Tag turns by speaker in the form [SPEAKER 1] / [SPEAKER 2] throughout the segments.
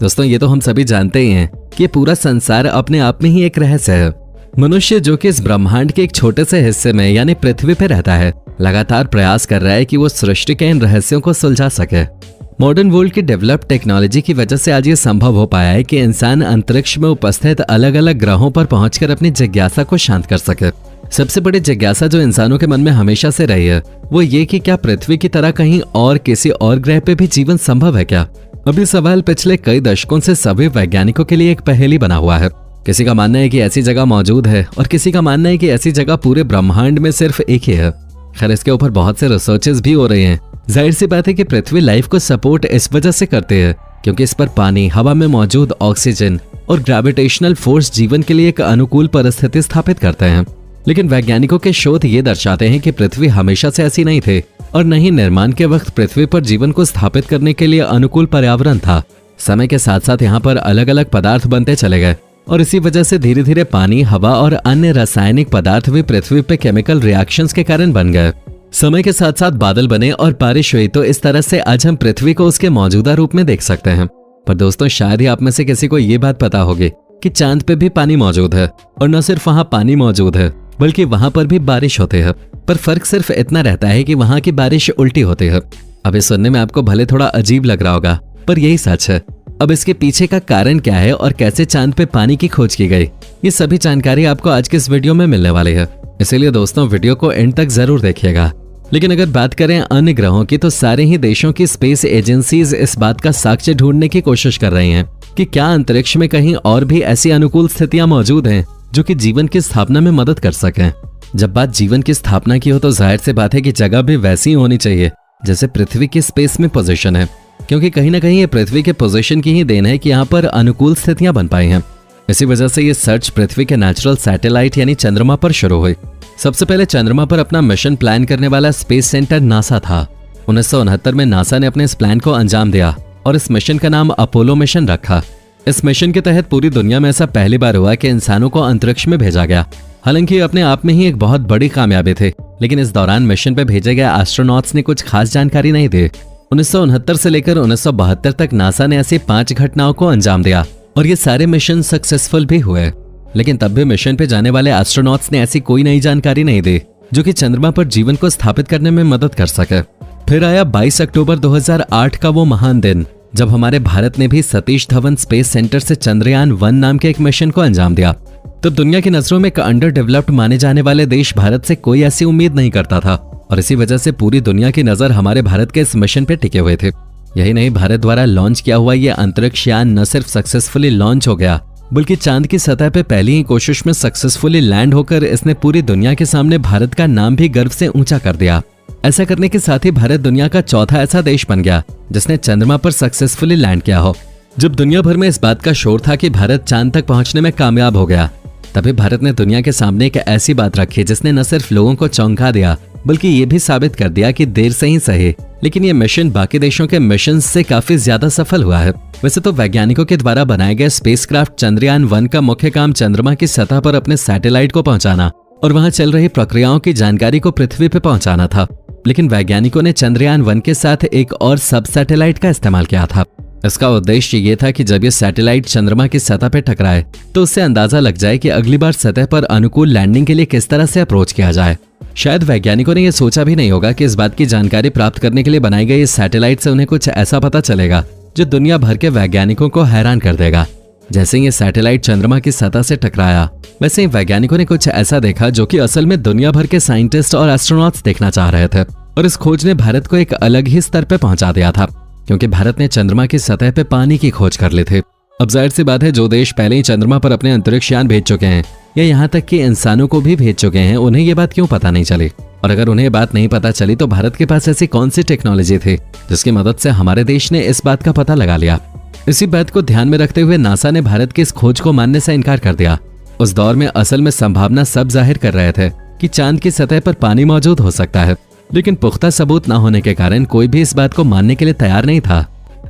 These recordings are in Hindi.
[SPEAKER 1] दोस्तों ये तो हम सभी जानते ही हैं कि पूरा संसार अपने आप में ही एक रहस्य है। मनुष्य जो कि इस ब्रह्मांड के एक छोटे से हिस्से में यानी पृथ्वी पे रहता है, लगातार प्रयास कर रहा है कि वो सृष्टि के इन रहस्यों को सुलझा सके। मॉडर्न वर्ल्ड की डेवलप्ड टेक्नोलॉजी की वजह से आज ये संभव हो पाया है कि इंसान अंतरिक्ष में उपस्थित अलग अलग ग्रहों पर पहुंचकर अपनी जिज्ञासा को शांत कर सके। सबसे बड़ी जिज्ञासा जो इंसानों के मन में हमेशा से रही है वो ये कि क्या पृथ्वी की तरह कहीं और किसी और ग्रह पे भी जीवन संभव है क्या। अभी सवाल पिछले कई दशकों से सभी वैज्ञानिकों के लिए एक पहेली बना हुआ है। किसी का मानना है कि ऐसी जगह मौजूद है और किसी का मानना है कि ऐसी जगह पूरे ब्रह्मांड में सिर्फ एक ही है। खैर इसके ऊपर बहुत से रिसर्चेस भी हो रहे हैं। जाहिर सी बात है कि पृथ्वी लाइफ को सपोर्ट इस वजह से करते हैं क्योंकि इस पर पानी, हवा में मौजूद ऑक्सीजन और ग्रेविटेशनल फोर्स जीवन के लिए एक अनुकूल परिस्थिति स्थापित करते हैं। लेकिन वैज्ञानिकों के शोध ये दर्शाते हैं कि पृथ्वी हमेशा से ऐसी नहीं थे और न ही निर्माण के वक्त पृथ्वी पर जीवन को स्थापित करने के लिए अनुकूल पर्यावरण था। समय के साथ साथ यहाँ पर अलग अलग पदार्थ बनते चले गए और इसी वजह से धीरे धीरे पानी, हवा और अन्य रासायनिक पदार्थ भी पृथ्वी पे केमिकल रिएक्शंस के कारण बन गए। समय के साथ साथ बादल बने और बारिश हुई, तो इस तरह से आज हम पृथ्वी को उसके मौजूदा रूप में देख सकते हैं। पर दोस्तों शायद ही आप में से किसी को ये बात पता होगी कि चांद पे भी पानी मौजूद है और न सिर्फ वहाँ पानी मौजूद है बल्कि वहाँ पर भी बारिश होती है। पर फर्क सिर्फ इतना रहता है कि वहाँ की बारिश उल्टी होती है। अब इस सुनने में आपको भले थोड़ा अजीब लग रहा होगा पर यही सच है। अब इसके पीछे का कारण क्या है और कैसे चांद पे पानी की खोज की गई, ये सभी जानकारी आपको आज के इस वीडियो में मिलने वाली है। इसीलिए दोस्तों वीडियो को एंड तक जरूर देखिएगा। लेकिन अगर बात करें अन्य ग्रहों की, तो सारे ही देशों की स्पेस एजेंसीज इस बात का साक्ष्य ढूंढने की कोशिश कर रही हैं कि क्या अंतरिक्ष में कहीं और भी ऐसी अनुकूल स्थितियां मौजूद हैं जो कि जीवन की स्थापना में मदद कर सकें। जब बात जीवन की स्थापना की हो तो जाहिर सी बात है कि जगह भी वैसी ही होनी चाहिए जैसे पृथ्वी की स्पेस में पोजीशन है, क्योंकि कहीं ना कहीं ये पृथ्वी के पोजीशन की ही देन है कि यहाँ पर अनुकूल स्थितियां बन पाई हैं। इसी वजह से ये सर्च पृथ्वी के नेचुरल सैटेलाइट यानी चंद्रमा पर शुरू हुई। सबसे पहले चंद्रमा पर अपना मिशन प्लान करने वाला स्पेस सेंटर नासा था। 1969 में नासा ने अपने इस प्लान को अंजाम दिया और इस मिशन का नाम अपोलो मिशन रखा। इस मिशन के तहत पूरी दुनिया में ऐसा पहली बार हुआ कि इंसानों को अंतरिक्ष में भेजा गया। हालांकि ये अपने आप में ही एक बहुत बड़ी कामयाबी थी, लेकिन इस दौरान मिशन पे भेजे गए एस्ट्रोनॉट्स ने कुछ खास जानकारी नहीं दी। 1969 से लेकर 1972 तक नासा ने ऐसी 5 घटनाओं को अंजाम दिया और ये सारे मिशन सक्सेसफुल भी हुए। लेकिन तब भी मिशन पे जाने वाले एस्ट्रोनॉट्स ने ऐसी कोई नई जानकारी नहीं दी जो कि चंद्रमा पर जीवन को स्थापित करने में मदद कर सके। फिर आया 22 अक्टूबर 2008 का वो महान दिन जब हमारे भारत ने भी सतीश धवन स्पेस सेंटर से चंद्रयान 1 नाम के एक मिशन को अंजाम दिया। तब दुनिया की नजरों में एक अंडर डेवलप्ड माने जाने वाले देश भारत से कोई ऐसी उम्मीद नहीं करता था और इसी वजह से पूरी दुनिया की नजर हमारे भारत के इस मिशन पे टिके हुए थे। यही नहीं, भारत द्वारा लॉन्च किया हुआ ये अंतरिक्ष यान न सिर्फ सक्सेसफुली लॉन्च हो गया बल्कि चांद की सतह पे पहली ही कोशिश में सक्सेसफुली लैंड होकर इसने पूरी दुनिया के सामने भारत का नाम भी गर्व से ऊंचा कर दिया। ऐसा करने के साथ ही भारत दुनिया का चौथा ऐसा देश बन गया जिसने चंद्रमा पर सक्सेसफुली लैंड किया हो। जब दुनिया भर में इस बात का शोर था कि भारत चांद तक पहुंचने में कामयाब हो गया, तभी भारत ने दुनिया के सामने एक ऐसी बात रखी जिसने न सिर्फ लोगों को चौंका दिया बल्कि ये भी साबित कर दिया कि देर से ही सही लेकिन ये मिशन बाकी देशों के मिशन से काफी ज्यादा सफल हुआ है। वैसे तो वैज्ञानिकों के द्वारा बनाए गए स्पेसक्राफ्ट चंद्रयान 1 का मुख्य काम चंद्रमा की सतह पर अपने सैटेलाइट को पहुंचाना और वहां चल रही प्रक्रियाओं की जानकारी को पृथ्वी पे पहुंचाना था। लेकिन वैज्ञानिकों ने चंद्रयान 1 के साथ एक और सब सैटेलाइट का इस्तेमाल किया था। इसका उद्देश्य ये था कि जब ये सैटेलाइट चंद्रमा की सतह पर टकराए तो उससे अंदाजा लग जाए कि अगली बार सतह पर अनुकूल लैंडिंग के लिए किस तरह से अप्रोच किया जाए। शायद वैज्ञानिकों ने यह सोचा भी नहीं होगा कि इस बात की जानकारी प्राप्त करने के लिए बनाई गई इस सैटेलाइट से उन्हें कुछ ऐसा पता चलेगा जो दुनिया भर के वैज्ञानिकों को हैरान कर देगा। जैसे ही ये सैटेलाइट चंद्रमा की सतह से टकराया वैसे ही वैज्ञानिकों ने कुछ ऐसा देखा जो कि असल में दुनिया भर के साइंटिस्ट और एस्ट्रोनॉट्स देखना चाह रहे थे और इस खोज ने भारत को एक अलग ही स्तर पर पहुंचा दिया था क्योंकि भारत ने चंद्रमा की सतह पे पानी की खोज कर ली थी। अब जाहिर सी बात है जो देश पहले ही चंद्रमा पर अपने अंतरिक्ष यान भेज चुके हैं या यहाँ तक कि इंसानों को भी भेज चुके हैं, उन्हें ये बात क्यों पता नहीं चली। और अगर उन्हें बात नहीं पता चली तो भारत के पास ऐसी कौन सी टेक्नोलॉजी थी जिसकी मदद से हमारे देश ने इस बात का पता लगा लिया। इसी बात को ध्यान में रखते हुए नासा ने भारत की इस खोज को मानने से इनकार कर दिया। उस दौर में असल में संभावना सब जाहिर कर रहे थे कि चांद की सतह पर पानी मौजूद हो सकता है, लेकिन पुख्ता सबूत न होने के कारण कोई भी इस बात को मानने के लिए तैयार नहीं था।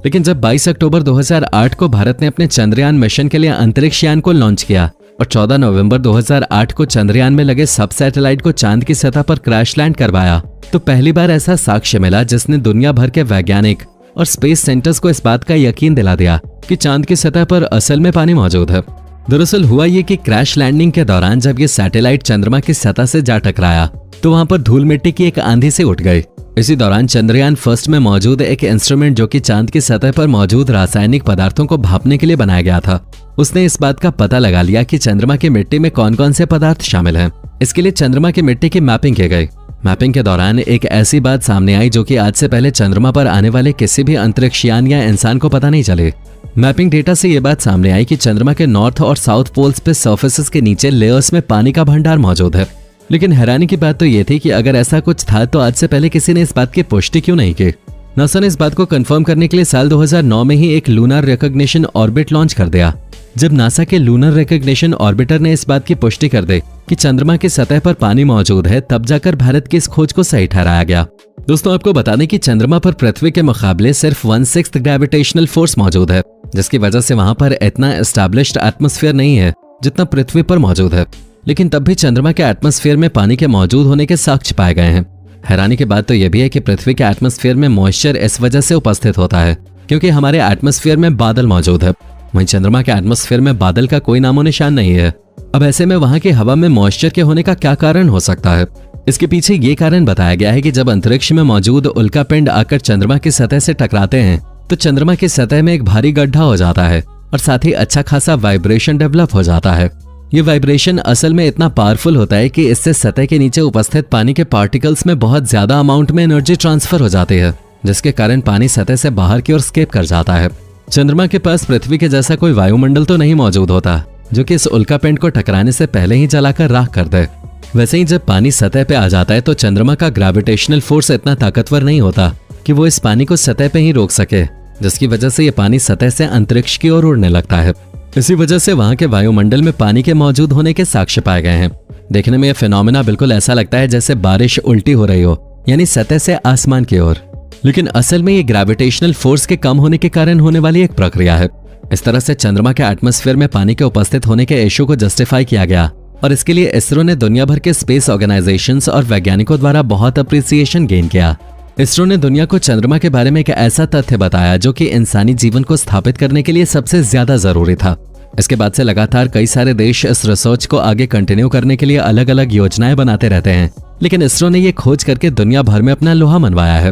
[SPEAKER 1] लेकिन जब 22 अक्टूबर 2008 को भारत ने अपने चंद्रयान मिशन के लिए अंतरिक्ष यान को लॉन्च किया और 14 नवंबर 2008 को चंद्रयान में लगे सब सैटेलाइट को चांद की सतह पर क्रैश लैंड करवाया, तो पहली बार ऐसा साक्ष्य मिला जिसने दुनिया भर के वैज्ञानिक और स्पेस सेंटर्स को इस बात का यकीन दिला दिया कि चांद की सतह पर असल में पानी मौजूद है। दरअसल हुआ ये कि क्रैश लैंडिंग के दौरान जब ये सैटेलाइट चंद्रमा की सतह से जा टकराया तो वहां पर धूल मिट्टी की एक आंधी से उठ गई। इसी दौरान चंद्रयान फर्स्ट में मौजूद एक इंस्ट्रूमेंट जो कि चांद की सतह पर मौजूद रासायनिक पदार्थों को भांपने के लिए बनाया गया था, उसने इस बात का पता लगा लिया कि चंद्रमा की मिट्टी में कौन कौन से पदार्थ शामिल हैं। इसके लिए चंद्रमा की मिट्टी की मैपिंग की गई। मैपिंग के दौरान एक ऐसी बात सामने आई जो कि आज से पहले चंद्रमा पर आने वाले किसी भी अंतरिक्षयान या इंसान को पता नहीं चले। मैपिंग डेटा से ये बात सामने आई कि चंद्रमा के नॉर्थ और साउथ पोल्स पे सर्फेसेस के नीचे लेयर्स में पानी का भंडार मौजूद है। लेकिन हैरानी की बात तो ये थी कि अगर ऐसा कुछ था तो आज से पहले किसी ने इस बात की पुष्टि क्यों नहीं की। नासा ने इस बात को कंफर्म करने के लिए साल 2009 में ही एक लूनर रिकॉग्निशन ऑर्बिट लॉन्च कर दिया। जब नासा के लूनर रिकॉग्निशन ऑर्बिटर ने इस बात की पुष्टि कर दी कि चंद्रमा की सतह पर पानी मौजूद है, तब जाकर भारत की इस खोज को सही ठहराया गया। दोस्तों, आपको बता दें कि चंद्रमा पर पृथ्वी के मुकाबले सिर्फ 1/6 ग्रेविटेशनल फोर्स मौजूद है, जिसकी वजह से वहां पर इतना एस्टैब्लिश्ड एटमॉस्फेयर नहीं है जितना पृथ्वी पर मौजूद है। लेकिन तब भी चंद्रमा के एटमॉस्फेयर में पानी के मौजूद होने के साक्ष्य पाए गए हैं। हैरानी की बात तो यह भी है कि पृथ्वी के एटमॉस्फेयर में मॉइस्चर इस वजह से उपस्थित होता है क्योंकि हमारे एटमॉस्फेयर में बादल मौजूद है, वहीं चंद्रमा के एटमॉस्फेयर में बादल का कोई नामो निशान नहीं है। अब ऐसे में वहां की हवा में मॉइस्चर के होने का क्या कारण हो सकता है? इसके पीछे ये कारण बताया गया है कि जब अंतरिक्ष में मौजूद उल्कापिंड आकर चंद्रमा की सतह से टकराते हैं तो चंद्रमा की सतह में एक भारी गड्ढा हो जाता है और साथ ही अच्छा खासा वाइब्रेशन डेवलप हो जाता है। ये वाइब्रेशन असल में इतना पावरफुल होता है कि इससे सतह के नीचे उपस्थित पानी के पार्टिकल्स में बहुत ज्यादा अमाउंट में एनर्जी ट्रांसफर हो जाती है, जिसके कारण पानी सतह से बाहर की ओर स्केप कर जाता है। चंद्रमा के पास पृथ्वी के जैसा कोई वायुमंडल तो नहीं मौजूद होता जो कि इस उल्कापिंड को टकराने से पहले ही जलाकर राख कर दे। वैसे ही जब पानी सतह पे आ जाता है तो चंद्रमा का ग्रेविटेशनल फोर्स इतना ताकतवर नहीं होता कि वो इस पानी को सतह पे ही रोक सके, जिसकी वजह से ये पानी सतह से अंतरिक्ष की ओर उड़ने लगता है। इसी वजह से वहां के वायुमंडल में पानी के मौजूद होने के साक्ष्य पाए गए हैं। देखने में यह फिनोमेना बिल्कुल ऐसा लगता है जैसे बारिश उल्टी हो रही हो, यानी सतह से आसमान की ओर। लेकिन असल में ये ग्रेविटेशनल फोर्स के कम होने के कारण होने वाली एक प्रक्रिया है। इस तरह से चंद्रमा के एटमॉस्फेयर में पानी के उपस्थित होने के इशू को जस्टिफाई किया गया और इसके लिए इसरो ने दुनिया भर के स्पेस ऑर्गेनाइजेशंस और वैज्ञानिकों द्वारा बहुत अप्रिसिएशन गेन किया। इसरो ने दुनिया को चंद्रमा के बारे में एक ऐसा तथ्य बताया जो कि इंसानी जीवन को स्थापित करने के लिए सबसे ज्यादा जरूरी था। इसके बाद से लगातार कई सारे देश इस रिसर्च को आगे कंटिन्यू करने के लिए अलग अलग योजनाएं बनाते रहते हैं, लेकिन इसरो ने ये खोज करके दुनिया भर में अपना लोहा मनवाया है।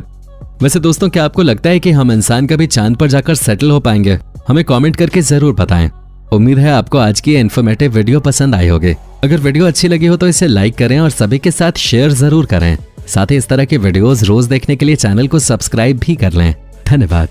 [SPEAKER 1] वैसे दोस्तों, क्या आपको लगता है कि हम इंसान कभी चांद पर जाकर सेटल हो पाएंगे? हमें कमेंट करके जरूर बताएं। उम्मीद है आपको आज की इन्फॉर्मेटिव वीडियो पसंद आई होगी। अगर वीडियो अच्छी लगी हो तो इसे लाइक करें और सभी के साथ शेयर जरूर करें। साथ ही इस तरह के वीडियोस रोज देखने के लिए चैनल को सब्सक्राइब भी कर लें। धन्यवाद।